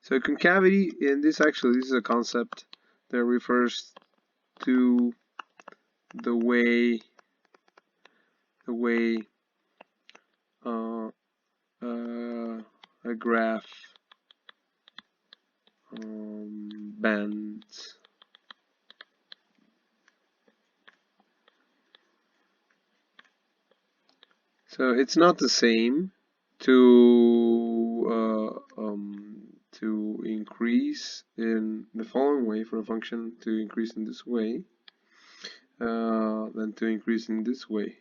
So concavity, and this is a concept that refers to the way a graph bends. So it's not the same to increase in the following way, for a function to increase in this way than to increase in this way.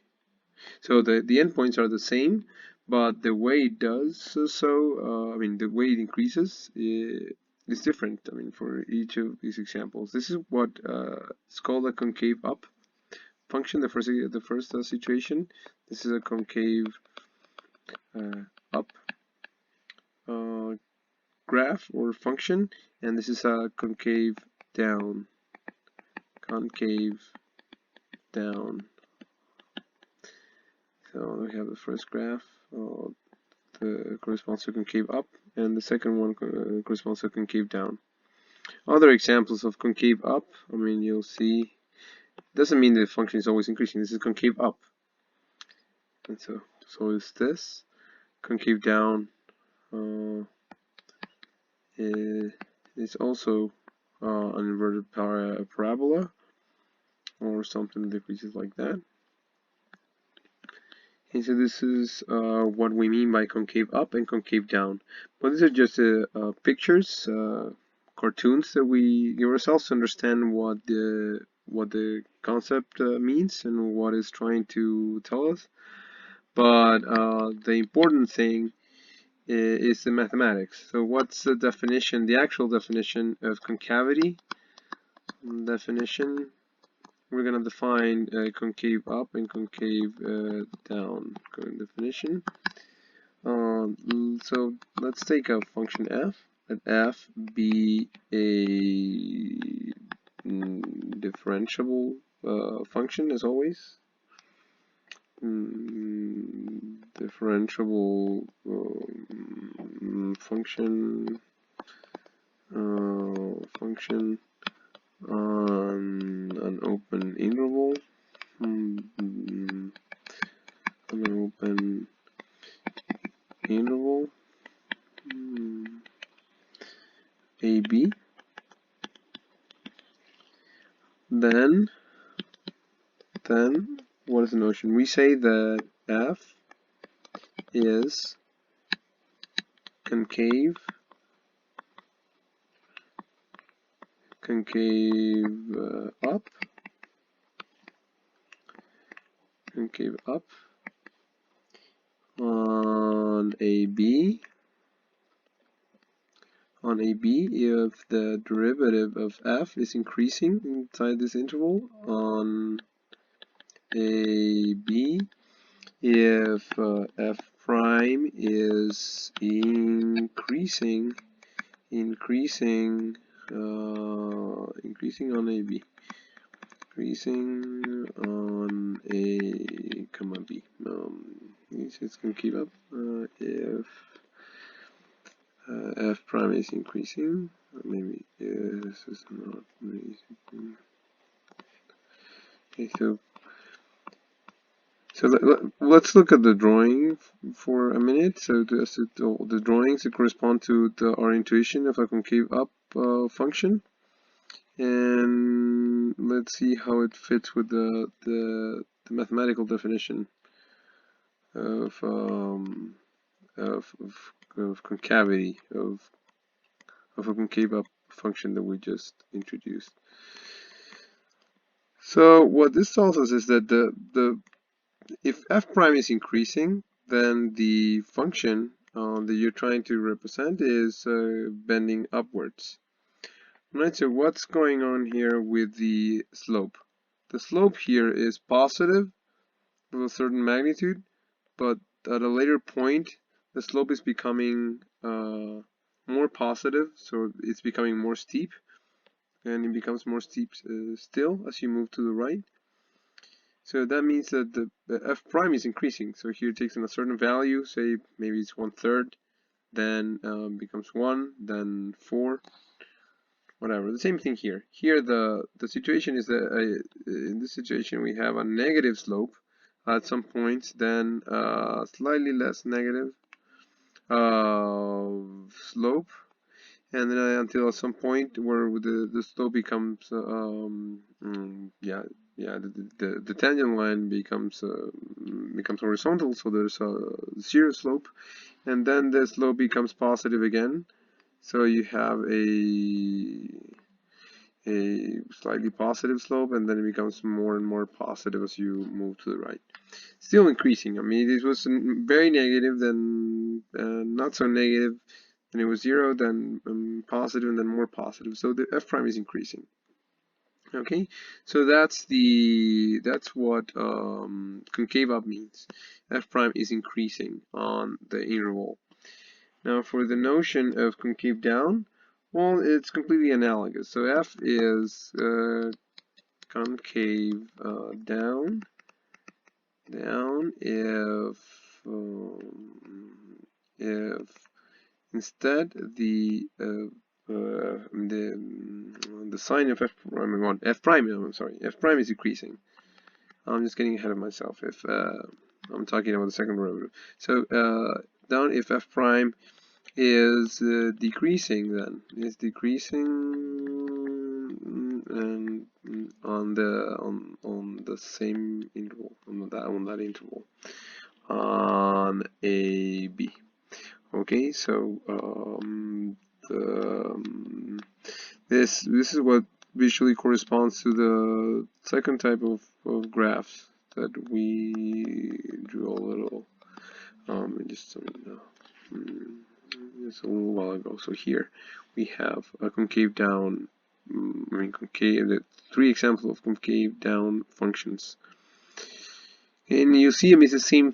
So the endpoints are the same, but the way it does so, I mean, the way it increases is different. I mean, for each of these examples, this is what is called a concave up function. The first situation, this is a concave up graph or function, and this is a concave down. So we have the first graph corresponds to concave up, and the second one corresponds to concave down. Other examples of concave up, I mean, you'll see, doesn't mean the function is always increasing. This is concave up, and so is this. Concave down is also an inverted parabola or something that decreases like that. And so this is what we mean by concave up and concave down. But these are just pictures, cartoons that we give ourselves to understand what the concept means and what it's trying to tell us. But the important thing is the mathematics. So what's the definition, the actual definition of concavity? We're going to define concave up and concave down. Definition. So let's take a function f. Let f be a differentiable function, as always. Differentiable function on an open interval. AB. Then what is the notion? We say that f is concave up on AB if the derivative of f is increasing inside this interval, on AB if f prime is increasing on AB, increasing on A, comma B. It's going to keep up if f prime is increasing. Maybe this is not increasing. Okay, so let's look at the drawing for a minute. So the drawings that correspond to our intuition of a concave up function, and let's see how it fits with the mathematical definition of concavity of a concave up function that we just introduced. So what this tells us is that if f prime is increasing, then the function that you're trying to represent is bending upwards. Right, so what's going on here with the slope? The slope here is positive of a certain magnitude, but at a later point, the slope is becoming more positive, so it's becoming more steep, and it becomes more steep still as you move to the right. So that means that the f prime is increasing. So here it takes in a certain value, say maybe it's 1/3, then becomes 1, then 4, whatever. The same thing here. Here the situation is that in this situation we have a negative slope at some points, then slightly less negative slope, and then until at some point where the slope becomes the tangent line becomes horizontal, so there's a zero slope, and then the slope becomes positive again, so you have a slightly positive slope, and then it becomes more and more positive as you move to the right. Still increasing. I mean, it was very negative, then not so negative, then it was 0, then positive, and then more positive. So the f prime is increasing. Okay, so that's what concave up means. F prime is increasing on the interval. Now for the notion of concave down, well, it's completely analogous. So f is concave down if instead the sign of f prime, f prime, I'm sorry, f prime is decreasing. I'm just getting ahead of myself. If I'm talking about the second derivative. So down if f prime is decreasing, then is decreasing and on the same interval, on that interval, on a b. Okay, so this is what visually corresponds to the second type of graphs that we drew a little just a little while ago. So here we have a concave down, the 3 examples of concave down functions. And you see, it's the same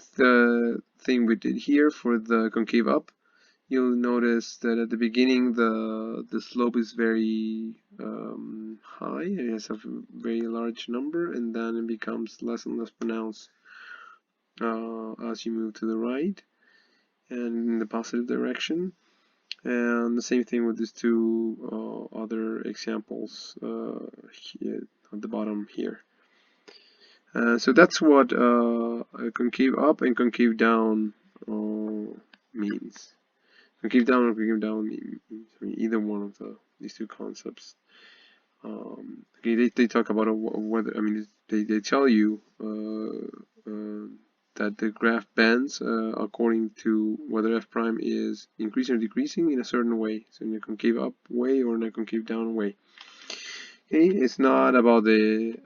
thing we did here for the concave up. You'll notice that at the beginning the slope is very high, it has a very large number, and then it becomes less and less pronounced as you move to the right and in the positive direction. And the same thing with these 2 other examples here at the bottom here. So that's what concave up and concave down means. Concave down or concave down means either one of these 2 concepts. Okay, they talk about whether, they tell you that the graph bends according to whether f prime is increasing or decreasing in a certain way, so in a concave up way or in a concave down way. Okay, it's not about the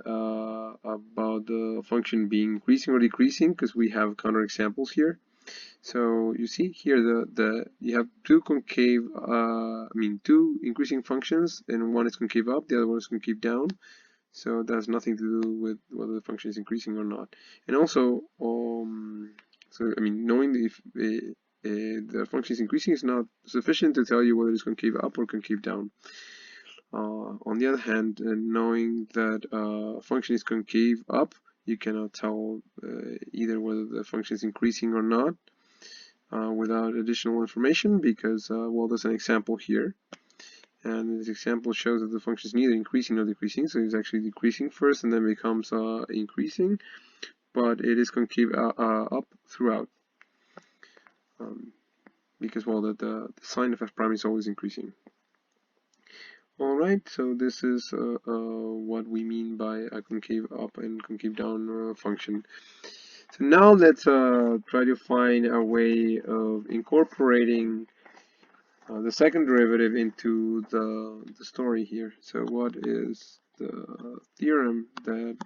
function being increasing or decreasing, because we have counterexamples here. So you see here you have 2 concave, 2 increasing functions, and one is concave up, the other one is concave down. So that has nothing to do with whether the function is increasing or not. And also, knowing if the function is increasing is not sufficient to tell you whether it's concave up or concave down. On the other hand, knowing that a function is concave up, you cannot tell either whether the function is increasing or not without additional information, because, well, there's an example here. And this example shows that the function is neither increasing nor decreasing, so it's actually decreasing first and then becomes increasing, but it is concave up throughout, because, well, the sign of f prime is always increasing. Alright, so this is what we mean by a concave up and concave down function. So now let's try to find a way of incorporating the second derivative into the story here. So what is the theorem that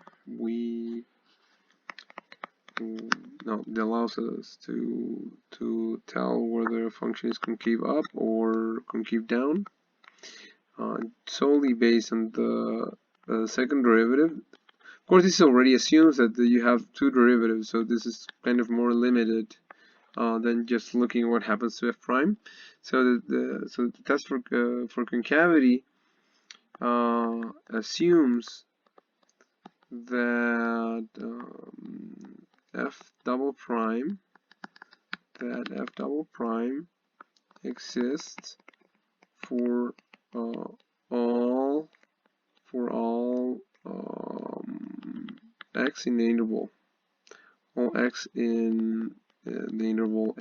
that allows us to tell whether a function is concave up or concave down, solely based on the second derivative. Of course, this already assumes that you have 2 derivatives, so this is kind of more limited than just looking at what happens to f prime. So the test for concavity assumes that f double prime exists for all x in the interval, all x in the interval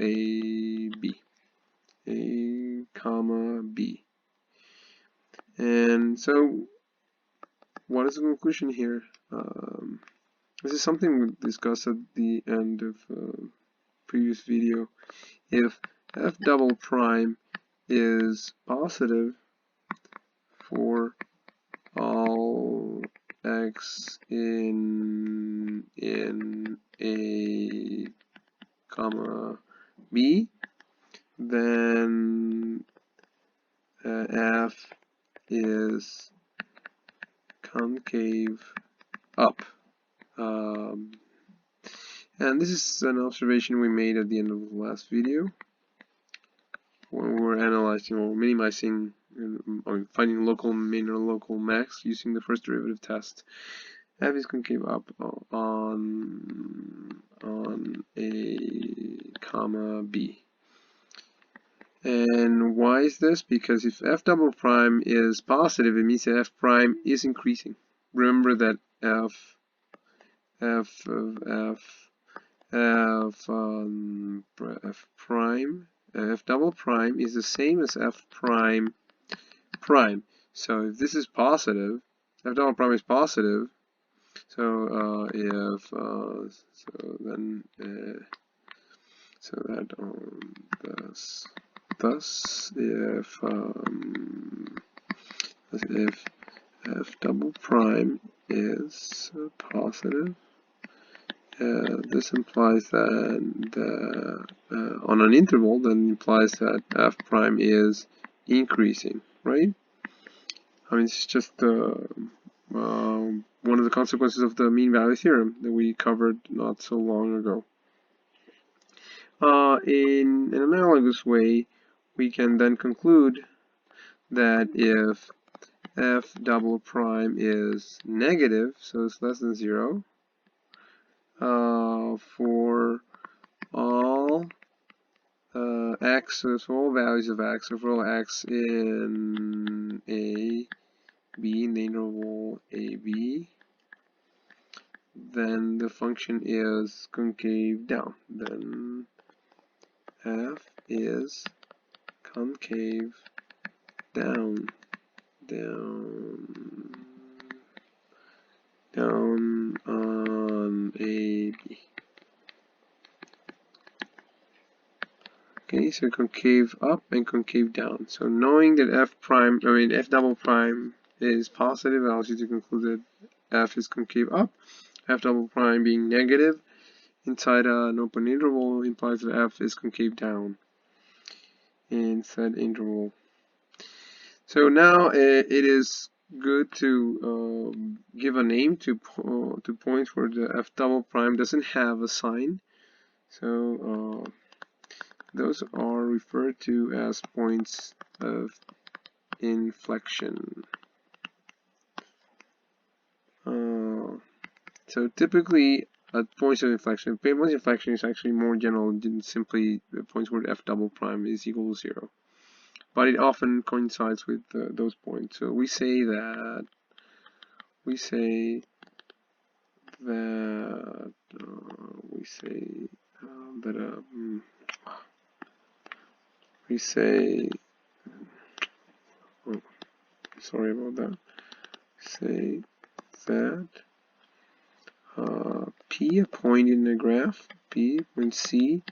a comma b. And so what is the conclusion here? This is something we discussed at the end of previous video. If f double prime is positive for all x in a comma b, then f is concave up. And this is an observation we made at the end of the last video when we were analyzing or minimizing, finding local min or local max using the first derivative test. F is concave up on a comma b. And why is this? Because if f double prime is positive, it means that f prime is increasing. Remember that f double prime is the same as f prime prime. So if this is positive, f double prime is positive. So thus if f double prime is positive, this implies that on an interval, then implies that f prime is increasing, right? I mean, it's just one of the consequences of the mean value theorem that we covered not so long ago. In an analogous way, we can then conclude that if f double prime is negative, so it's less than 0, for all x, so for all values of x, so for all x in a b, in the interval ab, then the function is concave down. Then f is concave down on AB. Okay, so concave up and concave down. So knowing that f double prime is positive allows you to conclude that f is concave up. F double prime being negative inside an open interval implies that f is concave down inside interval. So now it is good to give a name to points where the f double prime doesn't have a sign. So those are referred to as points of inflection. So typically at points of inflection, points of inflection is actually more general than simply points where f double prime is equal to 0. But it often coincides with those points. So we say that oh, sorry about that. Say that P, a point in the graph, P, point C,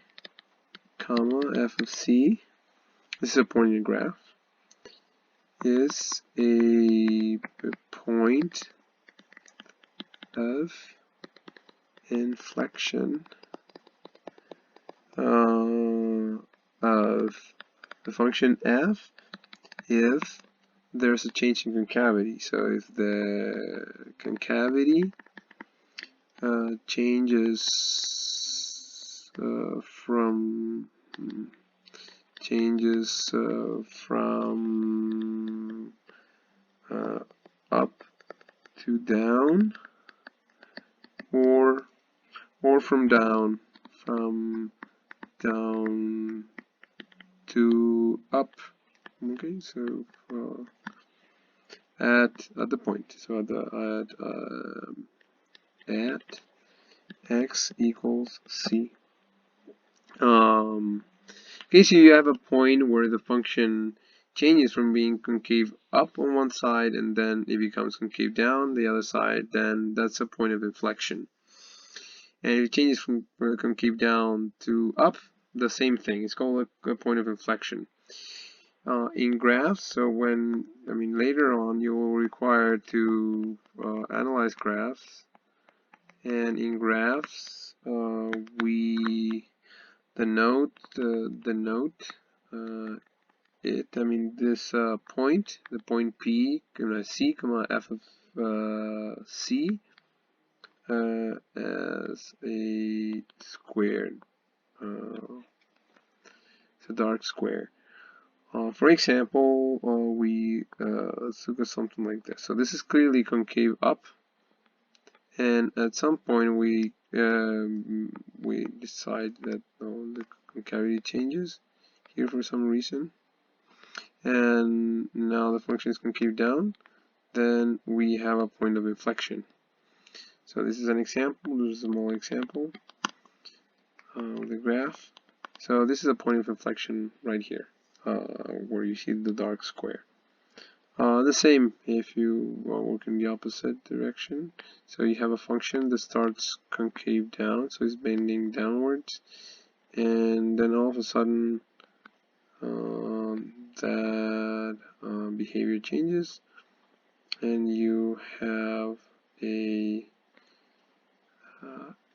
comma, f of C, this is a point in the graph, is a point of inflection of the function f if there's a change in concavity. So if the concavity changes from up to down, or from down to to up. Okay, so at the point, so at x equals c. Okay, so you have a point where the function changes from being concave up on one side and then it becomes concave down the other side, then that's a point of inflection. And if it changes from concave down to up, the same thing. It's called a point of inflection. In graphs, so later on you will require to analyze graphs, and in graphs we denote this point, the point P, C, f of C as a squared, it's a dark square. For example, let's look at something like this. So this is clearly concave up, and at some point we decide that the concavity changes here for some reason, and now the function is concave down. Then we have a point of inflection. So this is an example. This is a small example of the graph. So this is a point of inflection right here, where you see the dark square. The same if you work in the opposite direction. So you have a function that starts concave down, so it's bending downwards, and then all of a sudden that behavior changes, and you have a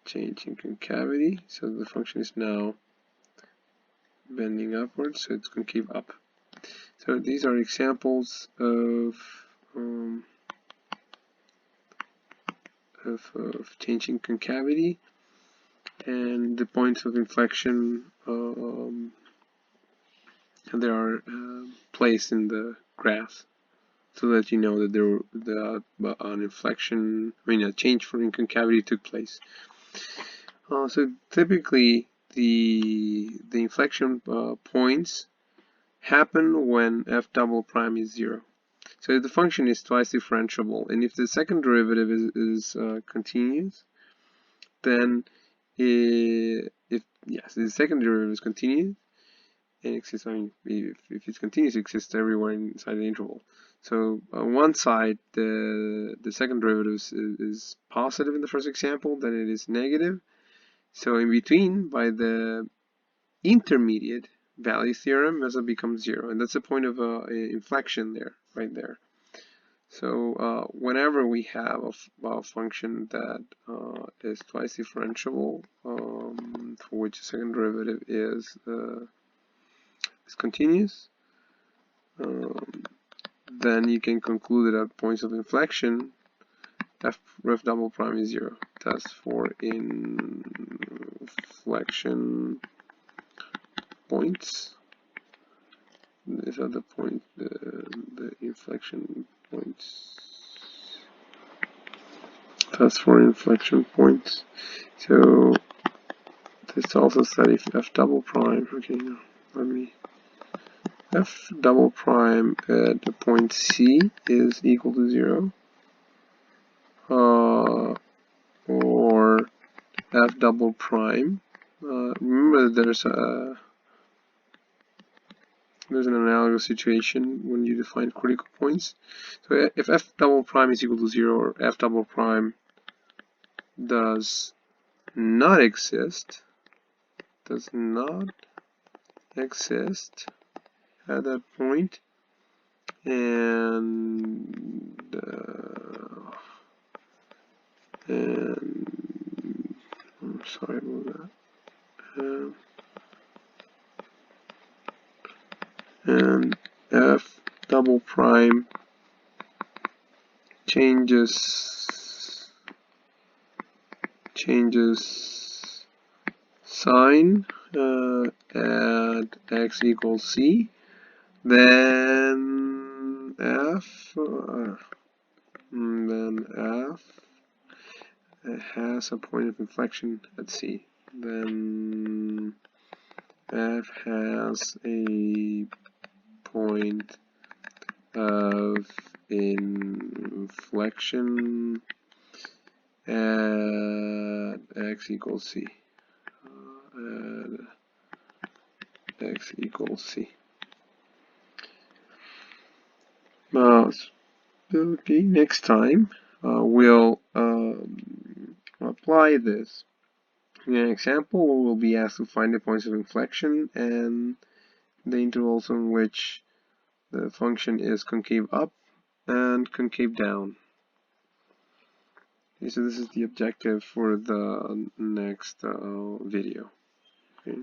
change in concavity. So the function is now bending upwards, so it's concave up. So these are examples of changing concavity, and the points of inflection they are placed in the graph, so that you know that an inflection, a change in concavity took place. So typically the inflection points happen when f double prime is 0. So the function is twice differentiable, and if the second derivative is continuous, then if the second derivative is continuous, and exists, if it's continuous, it exists everywhere inside the interval. So on one side, the second derivative is positive in the first example, then it is negative. So in between, by the intermediate value theorem, as it becomes 0, and that's a point of inflection there, right there. So whenever we have a function that is twice differentiable, for which the second derivative is continuous, then you can conclude that at points of inflection, f double prime is 0. Test for inflection points. These are the points, the inflection points. Test for inflection points. So this also said if f double prime. Okay, now let me. F double prime at the point C is equal to 0, or f double prime. Remember, there's an analogous situation when you define critical points. So if f double prime is equal to 0, or f double prime does not exist at that point, and I'm sorry about that. And f double prime changes sign at x equals c, then f has a point of inflection at c. Then f has a point of inflection at x equals c. At x equals c. Okay, next time we'll apply this. In an example, we'll be asked to find the points of inflection and the intervals in which the function is concave up and concave down. Okay, so this is the objective for the next video. Okay.